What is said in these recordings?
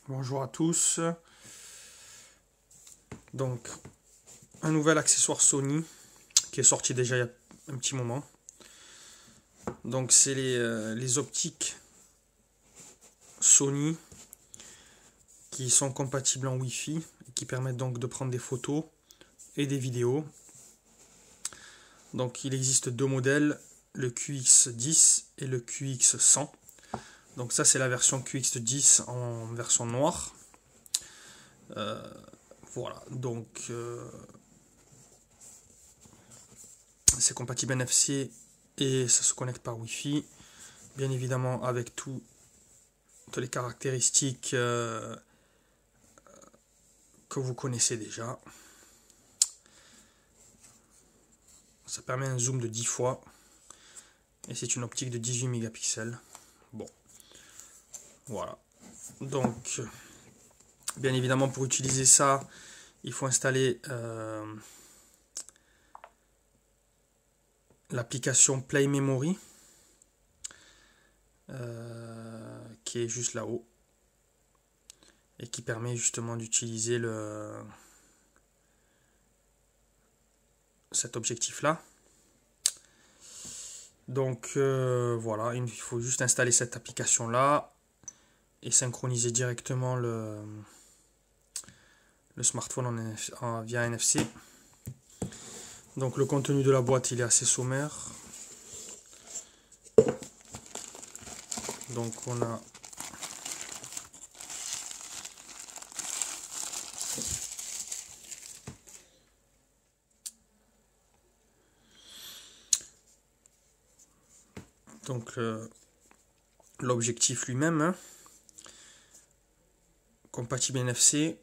Bonjour à tous. Donc, un nouvel accessoire Sony qui est sorti déjà il y a un petit moment. Donc, c'est les optiques Sony qui sont compatibles en Wi-Fi et qui permettent donc de prendre des photos et des vidéos. Donc, il existe deux modèles, le QX10 et le QX100. Donc, ça, c'est la version QX10 en version noire. Voilà, donc c'est compatible NFC et ça se connecte par Wi-Fi, bien évidemment avec toutes les caractéristiques que vous connaissez déjà. Ça permet un zoom de 10 fois et c'est une optique de 18 mégapixels. Bon, voilà. Donc, bien évidemment, pour utiliser ça, il faut installer l'application Play Memory qui est juste là-haut et qui permet justement d'utiliser cet objectif là. Donc voilà, il faut juste installer cette application là et synchroniser directement le smartphone via NFC. Donc le contenu de la boîte il est assez sommaire. Donc on a donc l'objectif lui-même, hein, compatible NFC,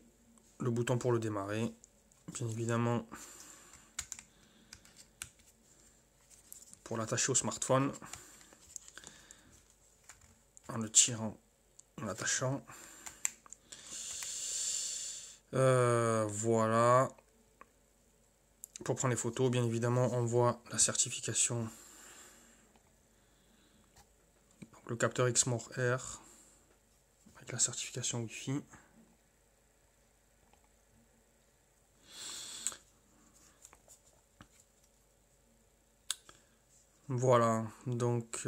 le bouton pour le démarrer, bien évidemment pour l'attacher au smartphone en le tirant, en l'attachant. Voilà. Pour prendre les photos, bien évidemment, on voit la certification. Donc, le capteur Exmor R avec la certification Wi-Fi. Voilà, donc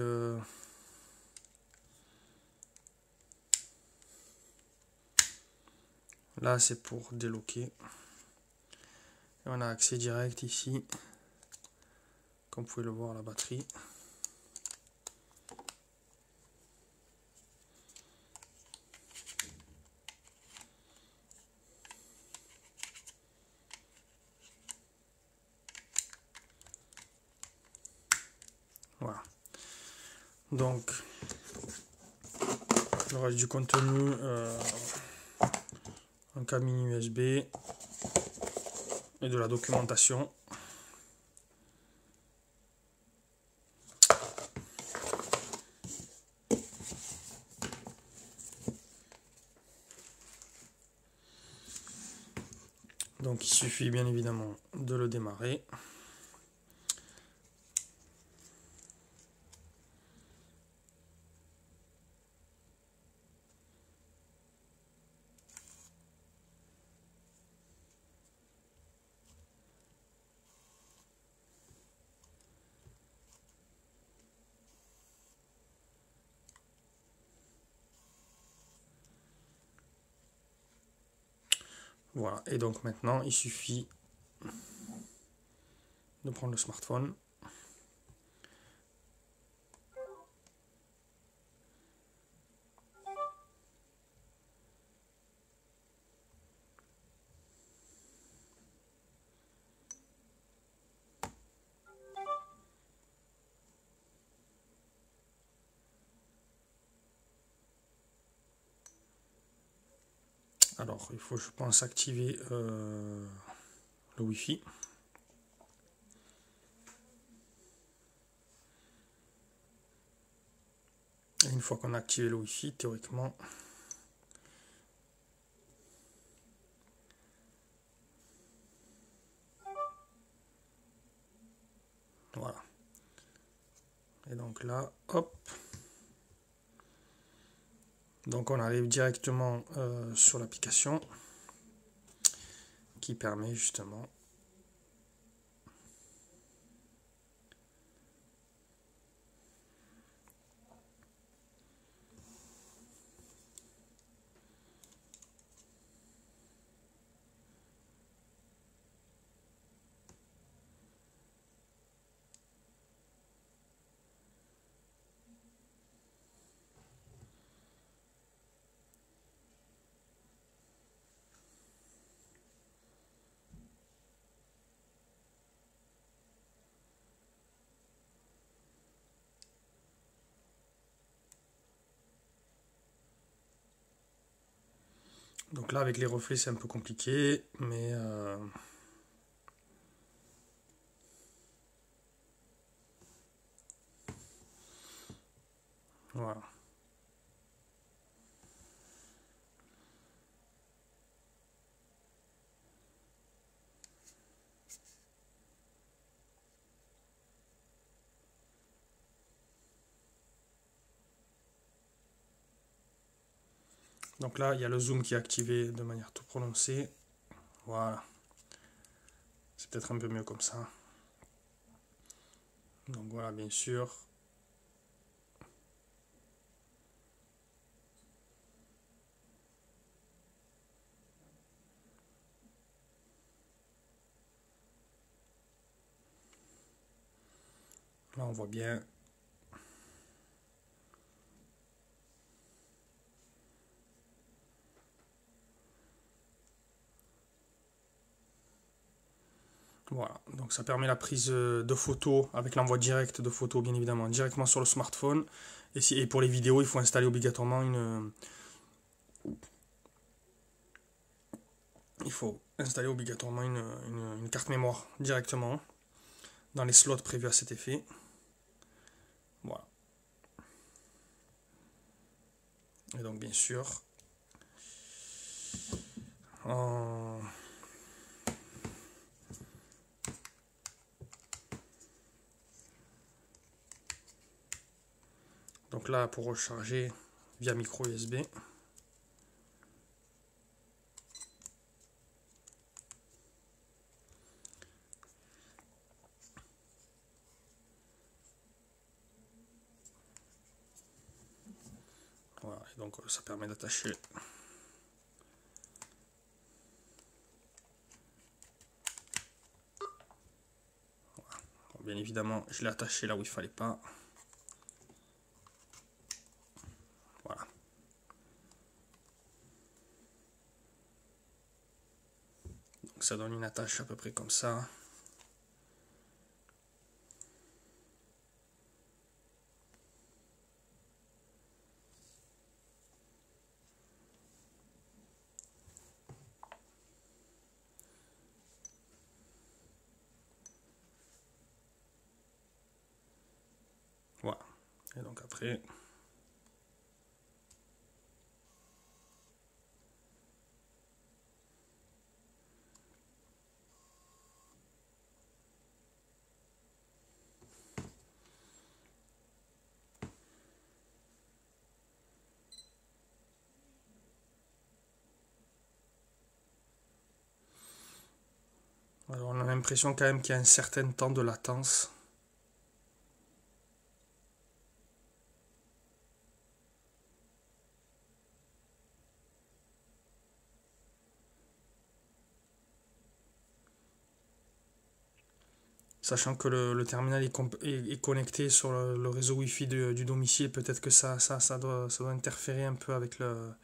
là c'est pour déloquer. Et on a accès direct ici, comme vous pouvez le voir, à la batterie. Voilà. Donc, le reste du contenu, un câble mini USB et de la documentation. Donc il suffit bien évidemment de le démarrer. Voilà, et donc maintenant il suffit de prendre le smartphone. Alors il faut, je pense, activer le Wi-Fi. Et une fois qu'on a activé le Wi-Fi, théoriquement, voilà. Et donc là, hop, Donc on arrive directement sur l'application qui permet justement donc là avec les reflets c'est un peu compliqué, mais voilà. Donc là il y a le zoom qui est activé de manière tout prononcée. Voilà. C'est peut-être un peu mieux comme ça. Donc voilà, bien sûr. Là on voit bien. Voilà, donc ça permet la prise de photos avec l'envoi direct de photos, bien évidemment, directement sur le smartphone. Et pour les vidéos, il faut installer obligatoirement une carte mémoire directement dans les slots prévus à cet effet. Voilà. Et donc bien sûr, donc là pour recharger via micro USB. Voilà, et donc ça permet d'attacher. Voilà. Bon, bien évidemment, je l'ai attaché là où il fallait pas. Voilà. Donc ça donne une attache à peu près comme ça. Voilà. Et donc après, alors on a l'impression quand même qu'il y a un certain temps de latence. Sachant que le terminal est connecté sur le réseau Wi-Fi du domicile, peut-être que ça doit interférer un peu avec le.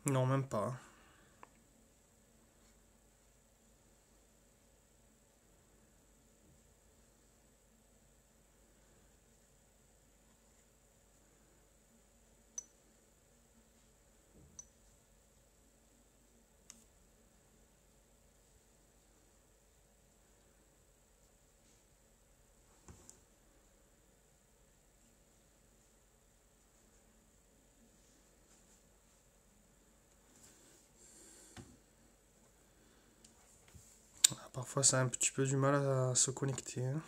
Non, même pas. Parfois ça a un petit peu du mal à se connecter. Hein.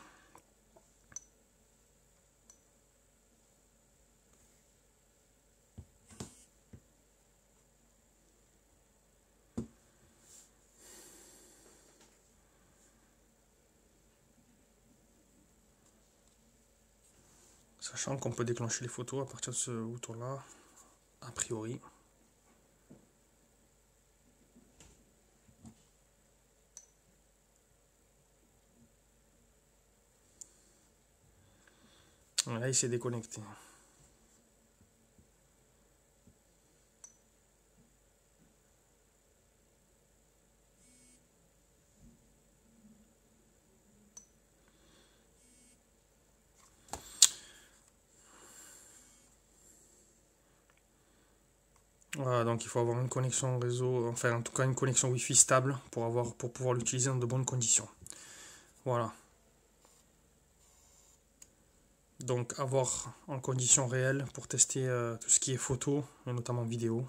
Sachant qu'on peut déclencher les photos à partir de ce bouton-là, a priori. Là, il s'est déconnecté. Voilà, donc il faut avoir une connexion réseau, enfin en tout cas une connexion Wi-Fi stable pour pouvoir l'utiliser dans de bonnes conditions. Voilà. Donc avoir en conditions réelles pour tester tout ce qui est photo et notamment vidéo.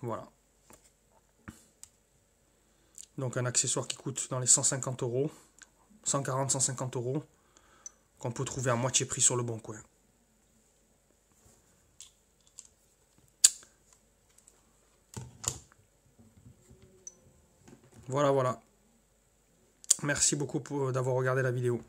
Voilà. Donc un accessoire qui coûte dans les 150 euros, 140-150 euros, qu'on peut trouver à moitié prix sur le Bon Coin. Voilà, voilà. Merci beaucoup d'avoir regardé la vidéo.